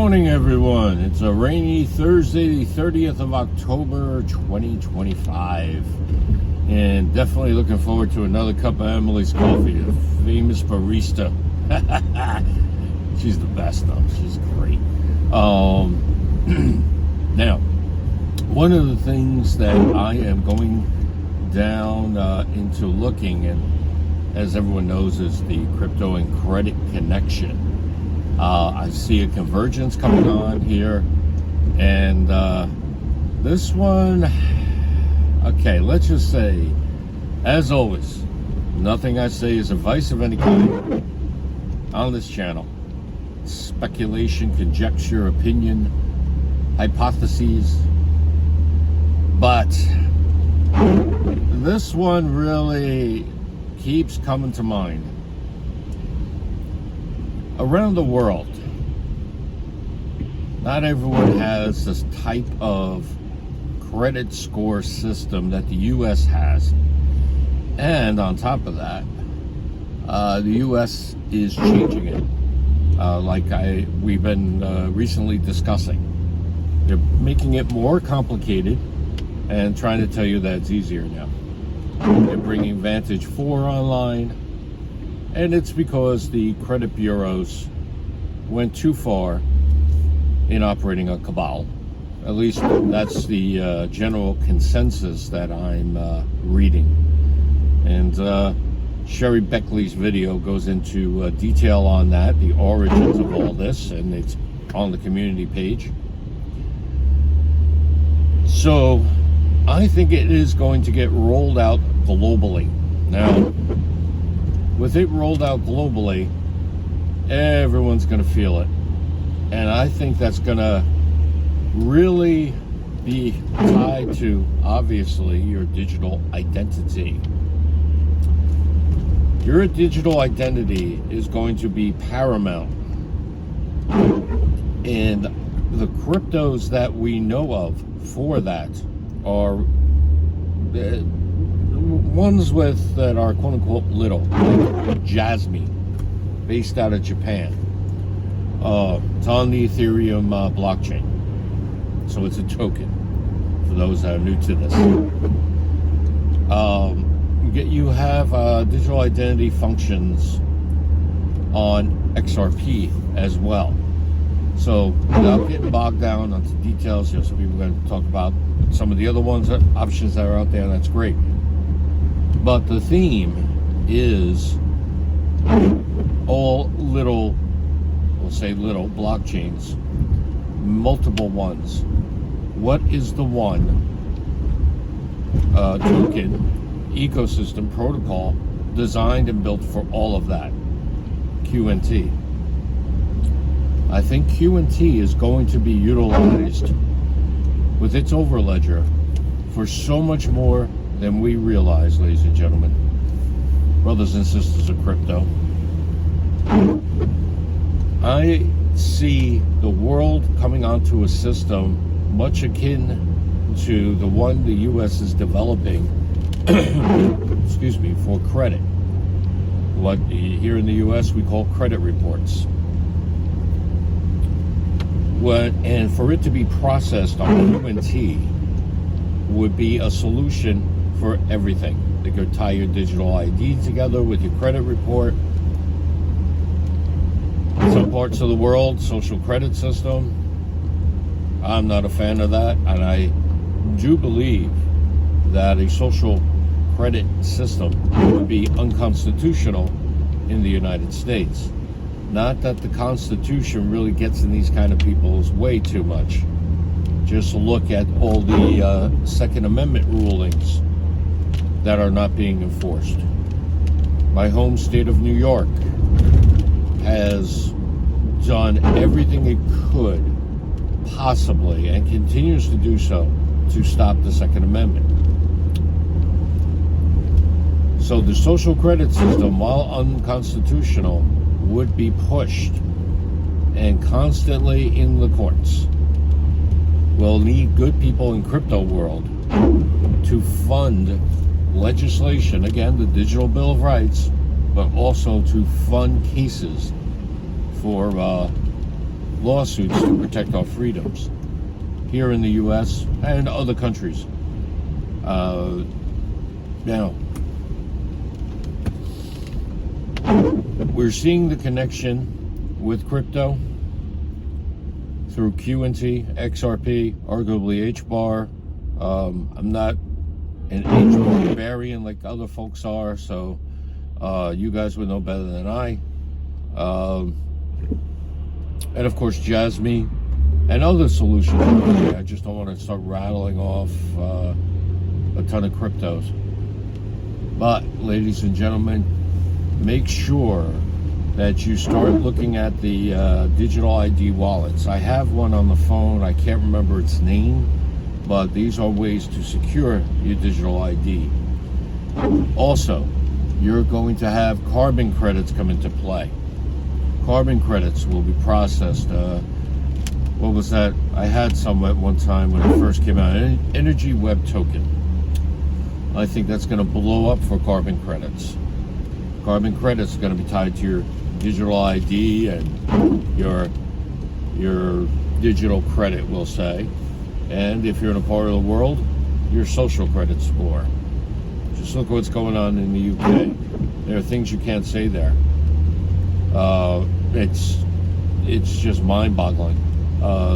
morning, everyone. It's a rainy Thursday, the 30th of October, 2025. And definitely looking forward to another cup of Emily's coffee, the famous barista. She's the best, though. She's great. Now, one of the things that I am going down into looking, and as everyone knows, is the crypto and credit connection. I see a convergence coming on here, and this one, okay, let's just say, as always, nothing I say is advice of any kind on this channel. Speculation, conjecture, opinion, hypotheses, but this one really keeps coming to mind. Around the world, not everyone has this type of credit score system that the U.S. has. And on top of that, the U.S. is changing it, we've been recently discussing. They're making it more complicated and trying to tell you that it's easier now. They're bringing Vantage 4 online. And it's because the credit bureaus went too far in operating a cabal. At least that's the general consensus that I'm reading. And Sherry Beckley's video goes into detail on that, the origins of all this, and it's on the community page. So I think it is going to get rolled out globally. Now, with it rolled out globally, everyone's going to feel it. And I think that's going to really be tied to, obviously, your digital identity. Your digital identity is going to be paramount. And the cryptos that we know of for that are ones that are quote unquote little, like Jasmine, based out of Japan. It's on the Ethereum blockchain, so it's a token for those that are new to this. You have digital identity functions on XRP as well. So without getting bogged down onto details, some people are going to talk about some of the other options that are out there, and that's great. But the theme is all little, we'll say little, blockchains, multiple ones. What is the one token, ecosystem, protocol designed and built for all of that? QNT. I think QNT is going to be utilized with its overledger for so much more than we realize, ladies and gentlemen, brothers and sisters of crypto. I see the world coming onto a system much akin to the one the U.S. is developing, excuse me, for credit. What here in the U.S. we call credit reports. And for it to be processed on QNT would be a solution for everything. They could tie your digital ID together with your credit report. In some parts of the world, social credit system, I'm not a fan of that, and I do believe that a social credit system would be unconstitutional in the United States. Not that the Constitution really gets in these kind of people's way too much. Just look at all the Second Amendment rulings that are not being enforced. My home state of New York has done everything it could possibly and continues to do so to stop the Second Amendment. So the social credit system, while unconstitutional, would be pushed and constantly in the courts. We'll need good people in crypto world to fund legislation, again, the Digital Bill of Rights, but also to fund cases for lawsuits to protect our freedoms here in the U.S. and other countries. Now, we're seeing the connection with crypto through QNT, XRP, arguably H-bar. I'm not an H-bar barbarian like other folks are, so you guys would know better than I. And of course, Jasmine and other solutions. I just don't want to start rattling off a ton of cryptos. But, ladies and gentlemen, make sure that you start looking at the digital ID wallets. I have one on the phone. I can't remember its name, but these are ways to secure your digital ID. Also, you're going to have carbon credits come into play. Carbon credits will be processed. What was that? I had some at one time when it first came out. An energy web token. I think that's going to blow up for carbon credits. Carbon credits are going to be tied to your digital ID and your digital credit, we'll say. And if you're in a part of the world, your social credit score. Just look what's going on in the UK. There are things you can't say there. It's just mind-boggling.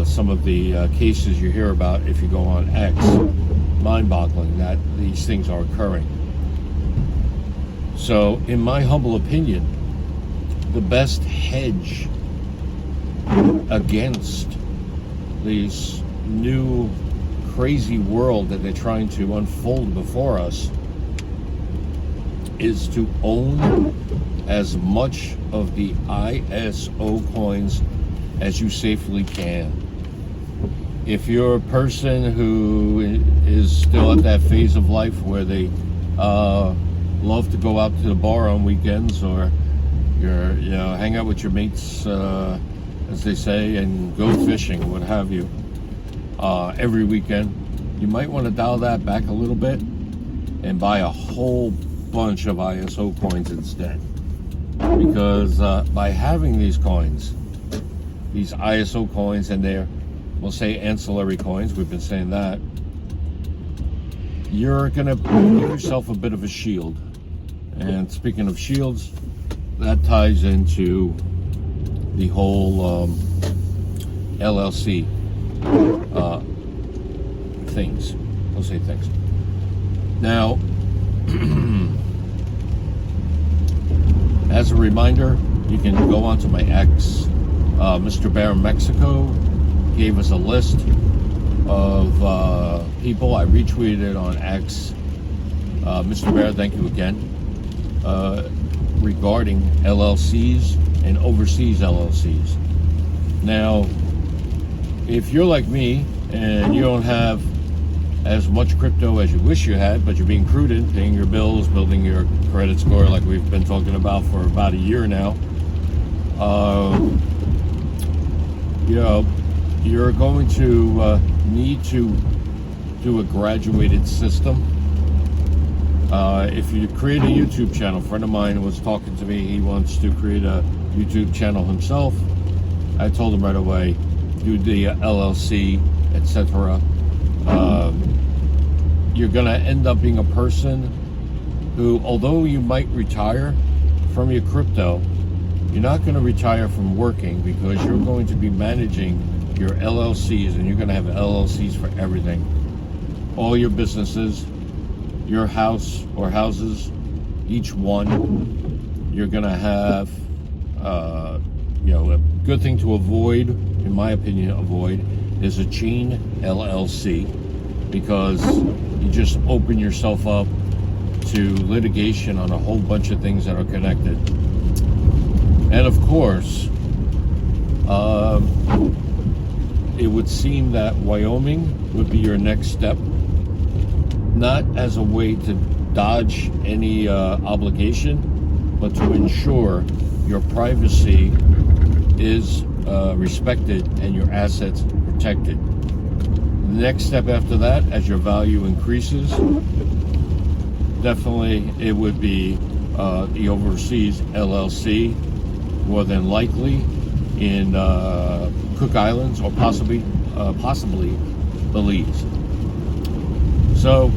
Some of the cases you hear about if you go on X, mind-boggling that these things are occurring. So, in my humble opinion, the best hedge against this new crazy world that they're trying to unfold before us is to own as much of the ISO coins as you safely can. If you're a person who is still at that phase of life where they love to go out to the bar on weekends, or hang out with your mates, as they say, and go fishing, what have you, every weekend, you might want to dial that back a little bit and buy a whole bunch of ISO coins instead. Because by having these coins, these ISO coins, and they're, we'll say, ancillary coins, we've been saying that, you're going to give yourself a bit of a shield. And speaking of shields, that ties into the whole LLC things. We'll say things. Now, as a reminder, you can go onto my X. Mr. Bear in Mexico gave us a list of people. I retweeted on X. Mr. Bear, thank you again. Regarding LLCs and overseas LLCs. Now, if you're like me and you don't have as much crypto as you wish you had, but you're being prudent, paying your bills, building your credit score like we've been talking about for about a year now, you're going to need to do a graduated system. If you create a YouTube channel, a friend of mine was talking to me, he wants to create a YouTube channel himself. I told him right away, do the LLC, etc. You're going to end up being a person who, although you might retire from your crypto, you're not going to retire from working, because you're going to be managing your LLCs, and you're going to have LLCs for everything. All your businesses, your house or houses, each one, you're going to have, a good thing to avoid, in my opinion, is a chain LLC, because you just open yourself up to litigation on a whole bunch of things that are connected. And of course, it would seem that Wyoming would be your next step, not as a way to dodge any obligation, but to ensure your privacy is respected and your assets protected. The next step after that, as your value increases, definitely it would be the overseas LLC, more than likely, Cook Islands, or possibly Belize. So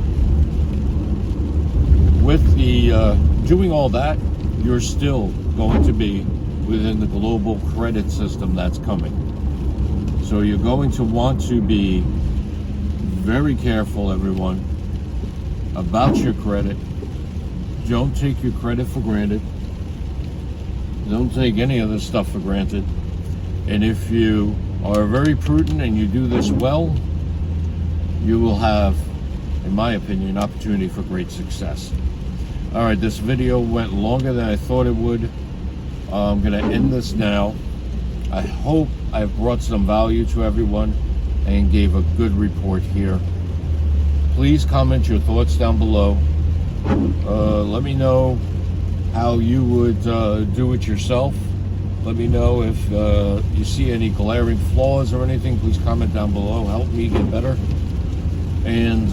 with the doing all that, you're still going to be within the global credit system that's coming. So you're going to want to be very careful, everyone, about your credit. Don't take your credit for granted. Don't take any of this stuff for granted. And if you are very prudent and you do this well, you will have, in my opinion, an opportunity for great success. All right, this video went longer than I thought it would. I'm going to end this now. I hope I've brought some value to everyone and gave a good report here. Please comment your thoughts down below. Let me know how you would do it yourself. Let me know if you see any glaring flaws or anything. Please comment down below. Help me get better. And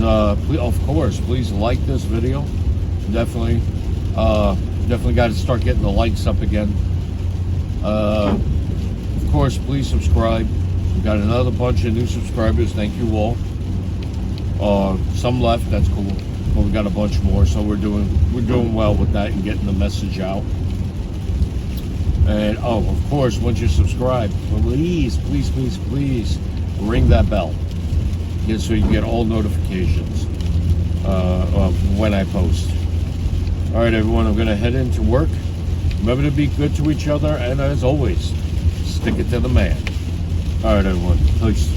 please, of course, please like this video. Definitely got to start getting the likes up again. Of course, please subscribe. We've got another bunch of new subscribers. Thank you all. Some left. That's cool. But we got a bunch more, so we're doing well with that and getting the message out. And of course, once you subscribe, please ring that bell, so you can get all notifications of when I post. All right, everyone, I'm going to head into work. Remember to be good to each other, and as always, stick it to the man. All right, everyone, peace.